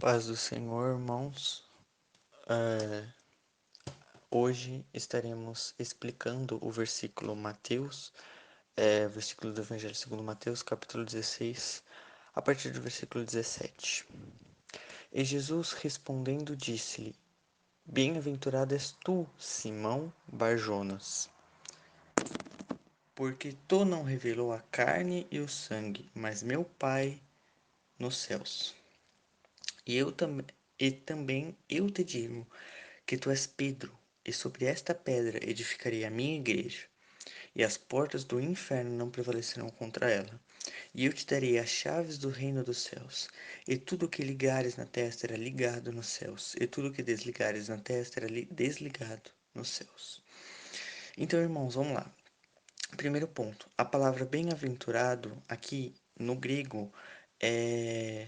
Paz do Senhor, irmãos. É, Hoje estaremos explicando o versículo Mateus, versículo do Evangelho segundo Mateus, capítulo 16, a partir do versículo 17. E Jesus respondendo disse-lhe: Bem-aventurado és tu, Simão Barjonas, porque tu não revelou a carne e o sangue, mas meu Pai nos céus. E eu também eu te digo que tu és Pedro, e sobre esta pedra edificarei a minha igreja, e as portas do inferno não prevalecerão contra ela. E eu te darei as chaves do reino dos céus, e tudo o que ligares na terra será ligado nos céus, e tudo o que desligares na terra será desligado nos céus. Então, irmãos, vamos lá. Primeiro ponto, a palavra bem-aventurado aqui no grego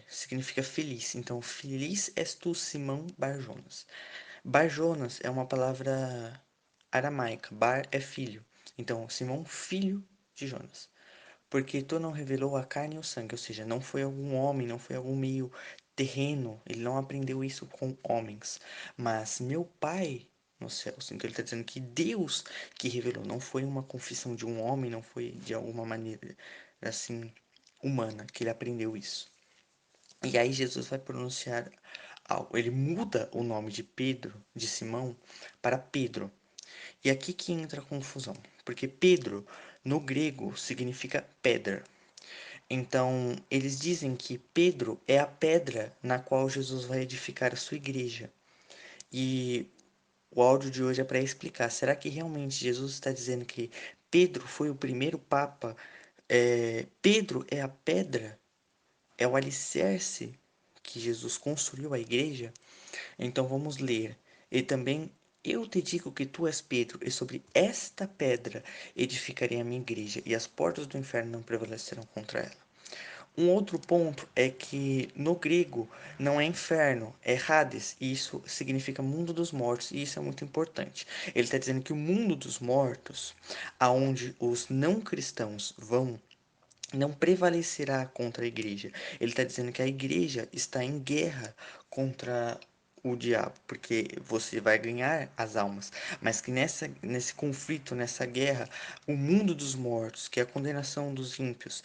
significa feliz. Então, feliz és tu, Simão Barjonas. Barjonas é uma palavra aramaica. Bar é filho. Então, Simão, filho de Jonas. Porque tu não revelou a carne e o sangue, ou seja, não foi algum homem, não foi algum meio terreno, ele não aprendeu isso com homens, mas meu Pai nos céus. Então ele está dizendo que Deus que revelou, não foi uma confissão de um homem, não foi de alguma maneira assim humana que ele aprendeu isso. E aí Jesus vai pronunciar algo, ele muda o nome de Pedro, de Simão, para Pedro. E aqui que entra a confusão, porque Pedro no grego significa pedra. Então, eles dizem que Pedro é a pedra na qual Jesus vai edificar a sua igreja. E o áudio de hoje é para explicar: será que realmente Jesus está dizendo que Pedro foi o primeiro papa? Pedro é a pedra, é o alicerce que Jesus construiu a igreja? Então vamos ler. E também eu te digo que tu és Pedro, e sobre esta pedra edificarei a minha igreja, e as portas do inferno não prevalecerão contra ela. Um outro ponto é que no grego não é inferno, é Hades, e isso significa mundo dos mortos, e isso é muito importante. Ele está dizendo que o mundo dos mortos, aonde os não cristãos vão, não prevalecerá contra a igreja. Ele está dizendo que a igreja está em guerra contra o diabo, porque você vai ganhar as almas, mas que nesse conflito, nessa guerra, o mundo dos mortos, que é a condenação dos ímpios,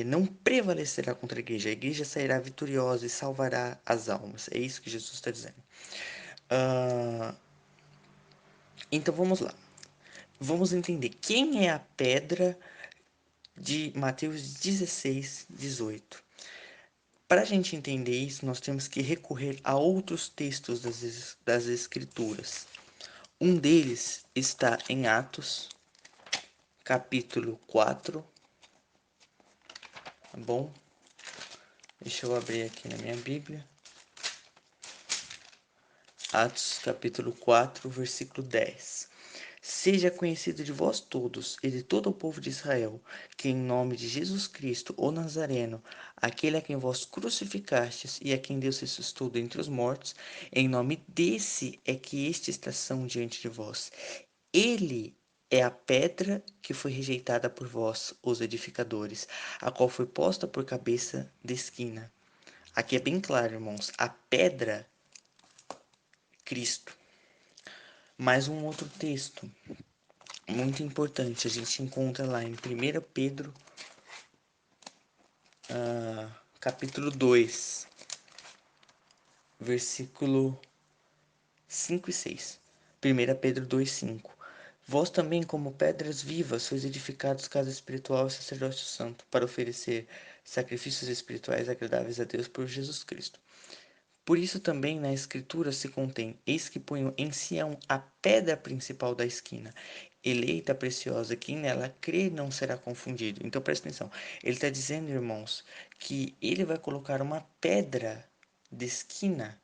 não prevalecerá contra a igreja sairá vitoriosa e salvará as almas. É isso que Jesus está dizendo. Ah, então vamos lá. Vamos entender quem é a pedra de Mateus 16, 18. Para a gente entender isso, nós temos que recorrer a outros textos das Escrituras. Um deles está em Atos, capítulo 4, tá bom? Deixa eu abrir aqui na minha Bíblia. Atos, capítulo 4, versículo 10. Seja conhecido de vós todos e de todo o povo de Israel, que em nome de Jesus Cristo, o Nazareno, aquele a quem vós crucificastes e a quem Deus ressuscitou dentre os mortos, em nome desse é que estes são diante de vós. Ele é a pedra que foi rejeitada por vós, os edificadores, a qual foi posta por cabeça de esquina. Aqui é bem claro, irmãos, a pedra, Cristo. Mais um outro texto muito importante, a gente encontra lá em 1 Pedro, capítulo 2, versículo 5 e 6. 1 Pedro 2:5. Vós também, como pedras vivas, sois edificados casa espiritual e sacerdócio santo, para oferecer sacrifícios espirituais agradáveis a Deus por Jesus Cristo. Por isso também na Escritura se contém: Eis que ponho em Sião a pedra principal da esquina, eleita, preciosa, quem nela crê não será confundido. Então presta atenção, ele está dizendo, irmãos, que ele vai colocar uma pedra de esquina.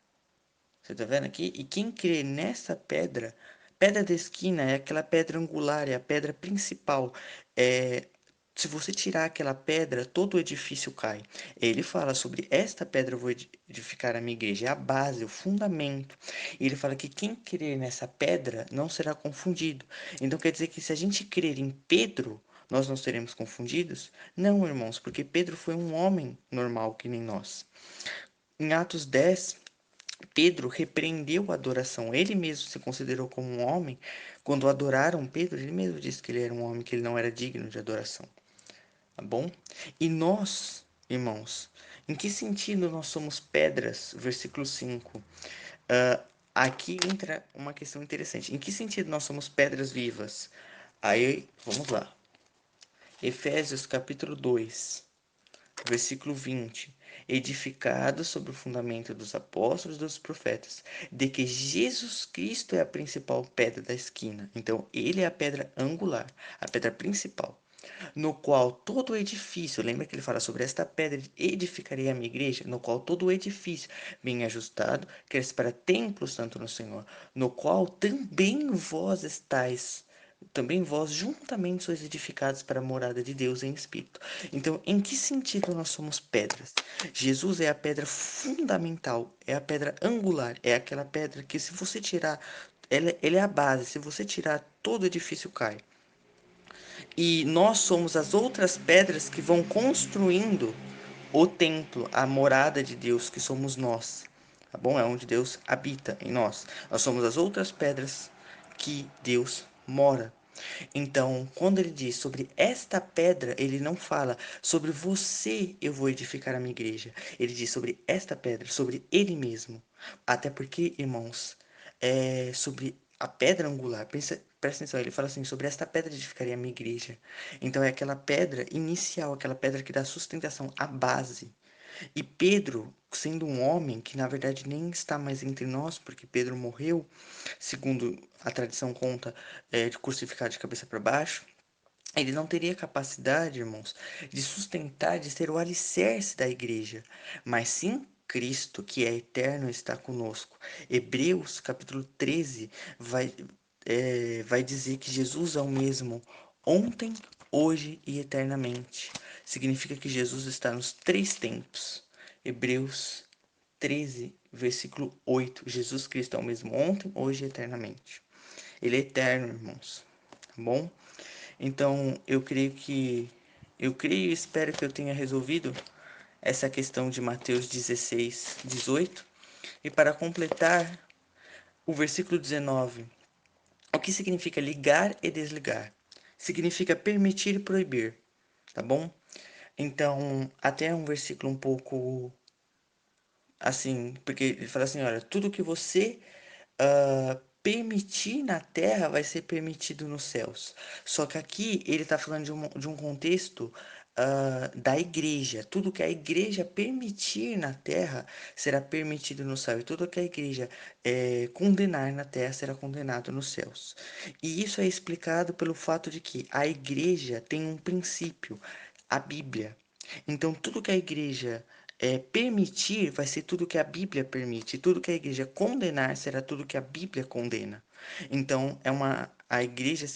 Você está vendo aqui? E quem crê nessa pedra, pedra de esquina é aquela pedra angular, é a pedra principal. É, se você tirar aquela pedra, todo o edifício cai. Ele fala sobre esta pedra eu vou edificar a minha igreja, é a base, o fundamento. E ele fala que quem crer nessa pedra não será confundido. Então quer dizer que se a gente crer em Pedro, nós não seremos confundidos? Não, irmãos, porque Pedro foi um homem normal que nem nós. Em Atos 10, Pedro repreendeu a adoração. Ele mesmo se considerou como um homem. Quando adoraram Pedro, ele mesmo disse que ele era um homem, que ele não era digno de adoração. Tá bom? E nós, irmãos, em que sentido nós somos pedras? Versículo 5. Ah, aqui entra uma questão interessante. Em que sentido nós somos pedras vivas? Aí, vamos lá. Efésios capítulo 2, versículo 20. Edificado sobre o fundamento dos apóstolos e dos profetas, de que Jesus Cristo é a principal pedra da esquina. Então, ele é a pedra angular, a pedra principal, no qual todo o edifício, lembra que ele fala sobre esta pedra, edificarei a minha igreja, no qual todo o edifício, bem ajustado, cresce para templo santo no Senhor, no qual também vós juntamente sois edificados para a morada de Deus em espírito. Então, em que sentido nós somos pedras? Jesus é a pedra fundamental, é a pedra angular, é aquela pedra que se você tirar, ela é a base, se você tirar, todo edifício cai. E nós somos as outras pedras que vão construindo o templo, a morada de Deus, que somos nós. Tá bom? É onde Deus habita em nós. Nós somos as outras pedras que Deus mora. Então, quando ele diz sobre esta pedra, ele não fala sobre você eu vou edificar a minha igreja. Ele diz sobre esta pedra, sobre ele mesmo. Até porque, irmãos, é sobre a pedra angular. Presta atenção, ele fala assim, sobre esta pedra edificaria a minha igreja. Então é aquela pedra inicial, aquela pedra que dá sustentação, a base. E Pedro, sendo um homem que na verdade nem está mais entre nós, porque Pedro morreu, segundo a tradição conta, de crucificado de cabeça para baixo, ele não teria capacidade, irmãos, de sustentar, de ser o alicerce da igreja, mas sim Cristo, que é eterno, está conosco. Hebreus, capítulo 13, vai dizer que Jesus é o mesmo ontem, hoje e eternamente. Significa que Jesus está nos três tempos. Hebreus 13, versículo 8. Jesus Cristo é o mesmo ontem, hoje e eternamente. Ele é eterno, irmãos. Tá bom? Então, eu creio e espero que eu tenha resolvido essa questão de Mateus 16, 18. E para completar, o versículo 19. O que significa ligar e desligar? Significa permitir e proibir, tá bom? Então, até um versículo um pouco assim, porque ele fala assim, olha, tudo que você permitir na terra vai ser permitido nos céus. Só que aqui ele está falando de um contexto da igreja. Tudo que a igreja permitir na terra será permitido no céu. E tudo que a igreja condenar na terra será condenado nos céus. E isso é explicado pelo fato de que a igreja tem um princípio, a Bíblia. Então, tudo que a igreja permitir vai ser tudo que a Bíblia permite. Tudo que a igreja condenar será tudo que a Bíblia condena. Então, a igreja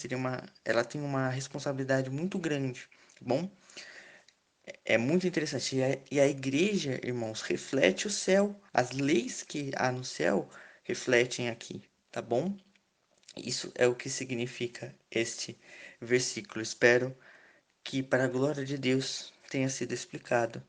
ela tem uma responsabilidade muito grande, tá bom? É muito interessante. E a igreja, irmãos, reflete o céu. As leis que há no céu refletem aqui, tá bom? Isso é o que significa este versículo. Espero que, para a glória de Deus, tenha sido explicado